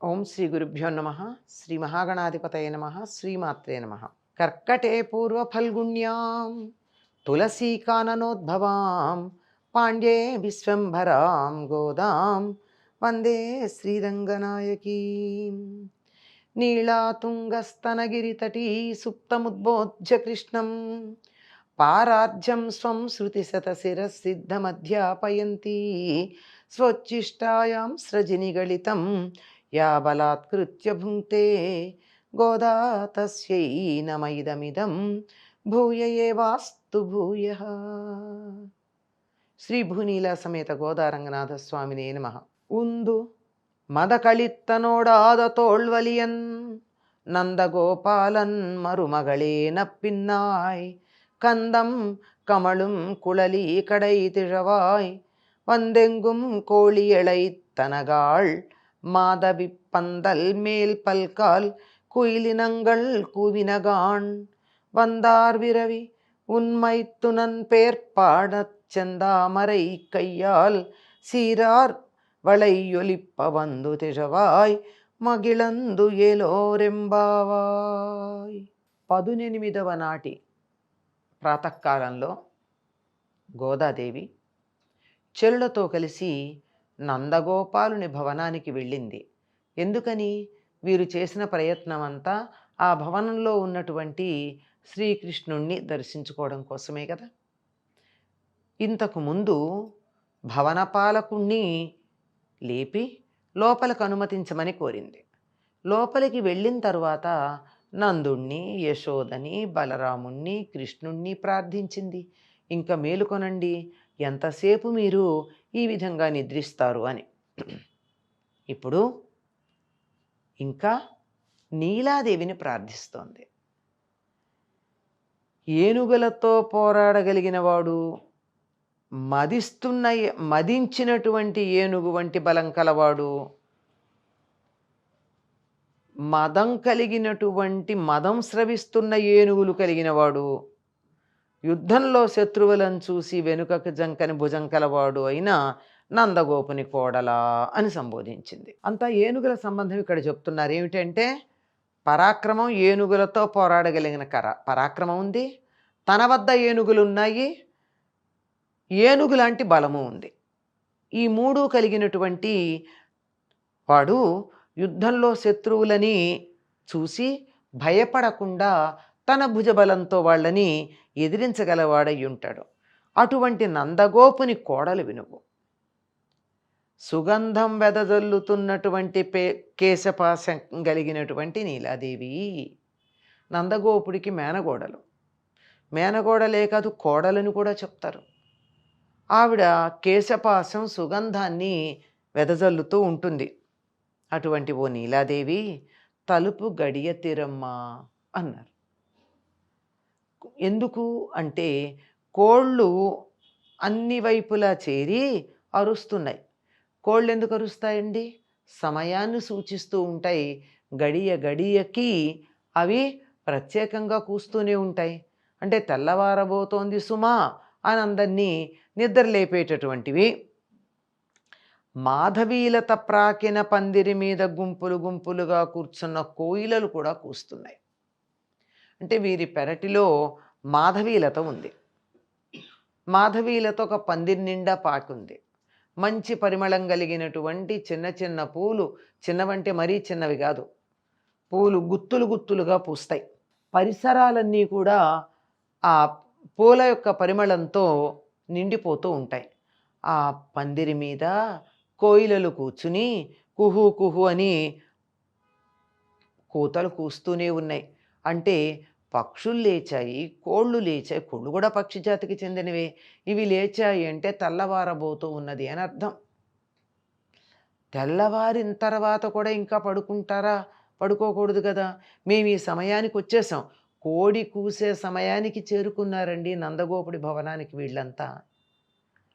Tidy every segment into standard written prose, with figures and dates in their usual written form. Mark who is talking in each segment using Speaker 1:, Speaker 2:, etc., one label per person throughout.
Speaker 1: ఓం శ్రీ గురుభ్యో నమ. శ్రీ మహాగణాధిపతయ నమ. శ్రీమాత్రే నమ. కర్కటే పూర్వఫల్గుణ్యాం తులసీకాననోద్భవాం పాండ్యే విశ్వంభరాం గోదాం వందే శ్రీరంగనాయకీం. నీళాతుంగస్తనగిరితటీ సుప్తముద్బోధ్య కృష్ణం పారార్జ్యం స్వం శృతిశతశిరసిద్ధమధ్యాపయంతి స్వోచ్ఛిష్టాయాం స్రజినిగళితం యా బలాత్కృత్య భుంక్తే గోదా తస్యై నమైదమిదం భూయ ఏవాస్తు భూయః. శ్రీ భూనీలా సమేత గోదారంగనాథ స్వామినే నమః. உந்து மதகளித்தனோடாத தோள்வலியன் நந்தகோபாலன் மருமகளே நப்பின்னாய் கந்தம் கமழும் குழலி கடை திழவாய் வந்தெங்கும் கோழியளை தனகாள் மாதவி பந்தல் மேல் பல்கால் குயிலினங்கள் கூவினகான் வந்தார் விரவி உண்மை துணன் பேர்பாடச் செந்தாமரை கையால் சீரார் வளையொலிப்ப வந்து திழவாய் మగిళందు ఏలోరెంబావాయ్. 18వ నాటి ప్రాతకాలంలో గోదాదేవి చెరులతో కలిసి నందగోపాలుని భవనానికి వెళ్ళింది. ఎందుకని? వీరు చేసిన ప్రయత్నం అంతా ఆ భవనంలో ఉన్నటువంటి శ్రీకృష్ణుణ్ణి దర్శించుకోవడం కోసమే కదా. ఇంతకు ముందు భవనపాలకుణ్ణి లేపి లోపలికి అనుమతించమని కోరింది. లోపలికి వెళ్ళిన తర్వాత నందుణ్ణి, యశోదని, బలరాముణ్ణి, కృష్ణుణ్ణి ప్రార్థించింది. ఇంకా మేలుకొనండి, ఎంతసేపు మీరు ఈ విధంగా నిద్రిస్తారు అని. ఇప్పుడు ఇంకా నీలాదేవిని ప్రార్థిస్తోంది. ఏనుగులతో పోరాడగలిగినవాడు, మదించినటువంటి ఏనుగు వంటి బలం కలవాడు, మదం స్రవిస్తున్న ఏనుగులు కలిగినవాడు, యుద్ధంలో శత్రువులను చూసి వెనుకకు జంకని భుజం కలవాడు అయిన నందగోపుని కోడలా అని సంబోధించింది. అంతా ఏనుగుల సంబంధం ఇక్కడ చెప్తున్నారు. ఏమిటంటే పరాక్రమం, ఏనుగులతో పోరాడగలిగిన పరాక్రమం ఉంది, తన వద్ద ఏనుగులు ఉన్నాయి, ఏనుగు లాంటి బలము ఉంది. ఈ మూడు కలిగినటువంటి వాడు యుద్ధంలో శత్రువులని చూసి భయపడకుండా తన భుజబలంతో వాళ్ళని ఎదిరించగలవాడై ఉంటాడు. అటువంటి నందగోపుని కోడలు వినువు. సుగంధం వెదజల్లుతున్నటువంటి కేశపాశం కలిగినటువంటి నీలాదేవి నందగోపుడికి మేనగోడలు. మేనగోడలే కాదు, కోడలని కూడా చెప్తారు. ఆవిడ కేశపాశం సుగంధాన్ని వెదజల్లుతూ ఉంటుంది. అటువంటి ఓ నీలాదేవి తలుపు గడియ తీరమ్మా అన్నారు. ఎందుకు అంటే కోళ్ళు అన్ని వైపులా చేరి అరుస్తున్నాయి. కోళ్ళు ఎందుకు అరుస్తాయండి? సమయాన్ని సూచిస్తూ ఉంటాయి. గడియ గడియకి అవి ప్రత్యేకంగా కూస్తూనే ఉంటాయి. అంటే తెల్లవారబోతోంది సుమా అని అందరినీ నిద్రలేపేటటువంటివి. మాధవీలత ప్రాకిన పందిరి మీద గుంపులు గుంపులుగా కూర్చున్న కోయిలలు కూడా కూస్తున్నాయి. అంటే వీరి పెరటిలో మాధవీలత ఉంది. మాధవీలత ఒక పందిరి నిండా పాకుంది. మంచి పరిమళం కలిగినటువంటి చిన్న చిన్న పూలు, చిన్నవంటే మరీ చిన్నవి కాదు, పూలు గుత్తులు గుత్తులుగా పూస్తాయి. పరిసరాలన్నీ కూడా ఆ పూల యొక్క పరిమళంతో నిండిపోతూ ఉంటాయి. ఆ పందిరి మీద కోయిలలు కూర్చుని కుహు కుహు అని కూతలు కూస్తూనే ఉన్నాయి. అంటే పక్షులు లేచాయి, కోళ్ళు లేచాయి. కోళ్ళు కూడా పక్షి జాతికి చెందినవే. ఇవి లేచాయి అంటే తెల్లవారబోతూ ఉన్నది అని అర్థం. తెల్లవారిన తర్వాత కూడా ఇంకా పడుకుంటారా? పడుకోకూడదు కదా. మేము ఈ సమయానికి వచ్చేసాం. కోడి కూసే సమయానికి చేరుకున్నారండి నందగోపుడి భవనానికి వీళ్ళంతా.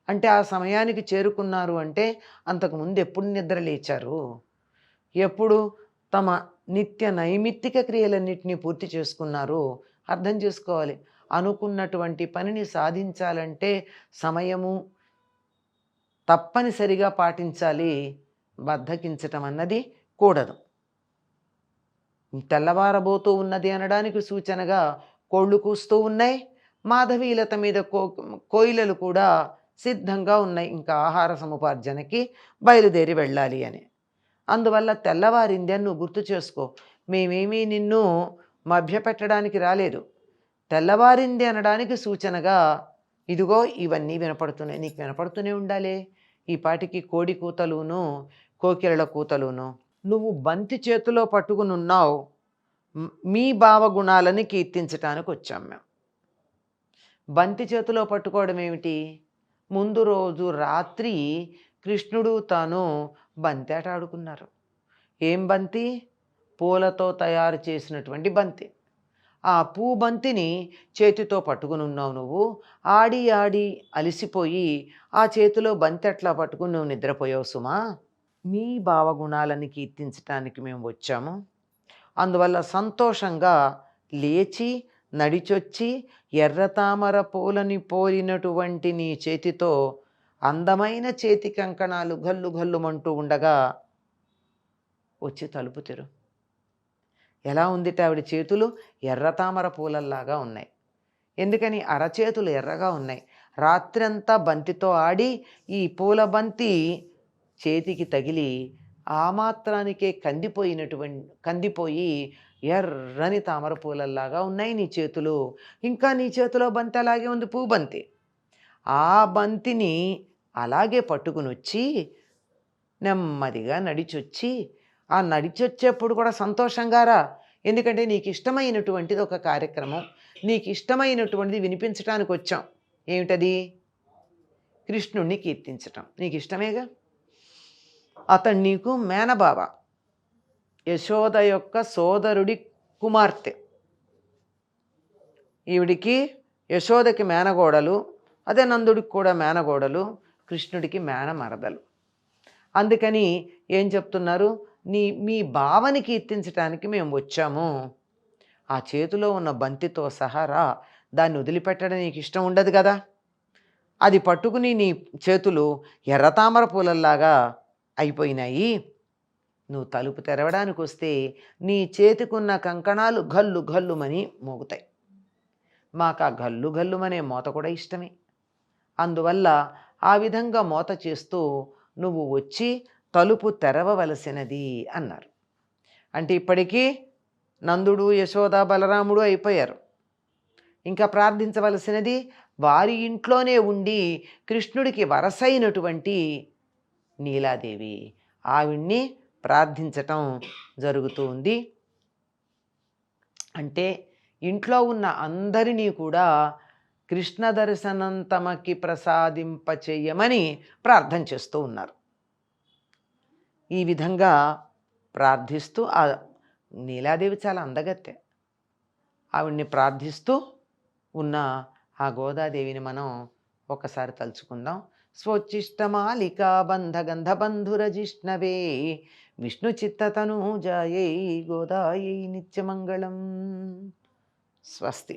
Speaker 1: అంటే ఆ సమయానికి చేరుకున్నారు అంటే అంతకుముందు ఎప్పుడు నిద్ర లేచారు? ఎప్పుడు తమ నిత్య నైమిత్తిక క్రియలన్నింటినీ పూర్తి చేసుకున్నారు? అర్థం చేసుకోవాలి. అనుకున్నటువంటి పనిని సాధించాలంటే సమయము తప్పనిసరిగా పాటించాలి. బద్ధకించటం అన్నది కూడదు. తెల్లవారబోతూ ఉన్నది అనడానికి సూచనగా కోళ్ళు కూస్తూ ఉన్నాయి. మాధవీలత మీద కోయిలలు కూడా సిద్ధంగా ఉన్నాయి, ఇంకా ఆహార సముపార్జనకి బయలుదేరి వెళ్ళాలి అని. అందువల్ల తెల్లవారింది అని నువ్వు గుర్తు చేసుకో. మేమేమీ నిన్ను మభ్యపెట్టడానికి రాలేదు. తెల్లవారింది అనడానికి సూచనగా ఇదిగో ఇవన్నీ వినపడుతున్నాయి. నీకు వినపడుతూనే ఉండాలి ఈ పాటికి కోడి కూతలును కోకిలల కూతలును. నువ్వు బంతి చేతిలో పట్టుకుని ఉన్నావు. మీ భావగుణాలని కీర్తించటానికి వచ్చాం మేము. బంతి చేతిలో పట్టుకోవడం ఏమిటి? ముందు రోజు రాత్రి కృష్ణుడు తాను బంతి ఆట ఆడుకున్నారు. ఏం బంతి? పూలతో తయారు చేసినటువంటి బంతి. ఆ పూ బంతిని చేతితో పట్టుకుని ఉన్నావు నువ్వు. ఆడి ఆడి అలిసిపోయి ఆ చేతిలో బంతి అట్లా పట్టుకుని నువ్వు నిద్రపోయావు సుమా. మీ భావగుణాలని కీర్తించటానికి మేము వచ్చాము. అందువల్ల సంతోషంగా లేచి నడిచొచ్చి ఎర్రతామర పూలని పోలినటువంటి నీ చేతితో అందమైన చేతి కంకణాలు గల్లు గల్లుమంటూ ఉండగా వచ్చి తలుపు తెరు. ఎలా ఉందిట ఆవిడ చేతులు? ఎర్రతామర పూలల్లాగా ఉన్నాయి. ఎందుకని? అరచేతులు ఎర్రగా ఉన్నాయి. రాత్రంతా బంతితో ఆడి ఈ పూల బంతి చేతికి తగిలి ఆ మాత్రానికే కందిపోయి ఎర్రని తామర పూలల్లాగా ఉన్నాయి నీ చేతులు. ఇంకా నీ చేతిలో బంతి అలాగే ఉంది, పూ బంతి. ఆ బంతిని అలాగే పట్టుకుని వచ్చి నెమ్మదిగా నడిచొచ్చి, ఆ నడిచొచ్చేప్పుడు కూడా సంతోషంగా రా. ఎందుకంటే నీకు ఇష్టమైనటువంటిది ఒక కార్యక్రమం, నీకు ఇష్టమైనటువంటిది వినిపించడానికి వచ్చాం. ఏమిటది? కృష్ణుణ్ణి కీర్తించటం. నీకు ఇష్టమేగా. అతడు నీకు మేనబావ, యశోద యొక్క సోదరుడి కుమార్తె. ఈవిడికి యశోదకి మేనగోడలు, అదే నందుడికి కూడా మేనగోడలు, కృష్ణుడికి మేనమరదలు. అందుకని ఏం చెప్తున్నారు? మీ బావని కీర్తించడానికి మేము వచ్చాము. ఆ చేతిలో ఉన్న బంతితో సహారా, దాన్ని వదిలిపెట్టడం నీకు ఇష్టం ఉండదు కదా. అది పట్టుకుని నీ చేతులు ఎర్రతామర పూలల్లాగా అయిపోయినాయి. నువ్వు తలుపు తెరవడానికి వస్తే నీ చేతికున్న కంకణాలు గల్లు గల్లుమని మోగుతాయి. మాకు ఆ గల్లు గల్లుమనే మోత కూడా ఇష్టమే. అందువల్ల ఆ విధంగా మోత చేస్తూ నువ్వు వచ్చి తలుపు తెరవవలసినది అన్నారు. అంటే ఇప్పటికీ నందుడు, యశోద, బలరాముడు అయిపోయారు. ఇంకా ప్రార్థించవలసినది వారి ఇంట్లోనే ఉండి కృష్ణుడికి వరసైనటువంటి నీలాదేవి. ఆవిడ్ని ప్రార్థించటం జరుగుతుంది. అంటే ఇంట్లో ఉన్న అందరినీ కూడా కృష్ణ దర్శనం తమకి ప్రసాదింపచేయమని ప్రార్థన చేస్తూ ఉన్నారు. ఈ విధంగా ప్రార్థిస్తూ ఆ నీలాదేవి చాలా అందగత్తె. ఆవిడ్ని ప్రార్థిస్తూ ఉన్న ఆ గోదాదేవిని మనం ఒకసారి తలుచుకుందాం. స్వోచ్చిష్టమాలికా బంధగంధబంధురజిష్ణవే విష్ణు చిత్తతనూజాయై గోదాయై నిత్యమంగళం. స్వస్తి.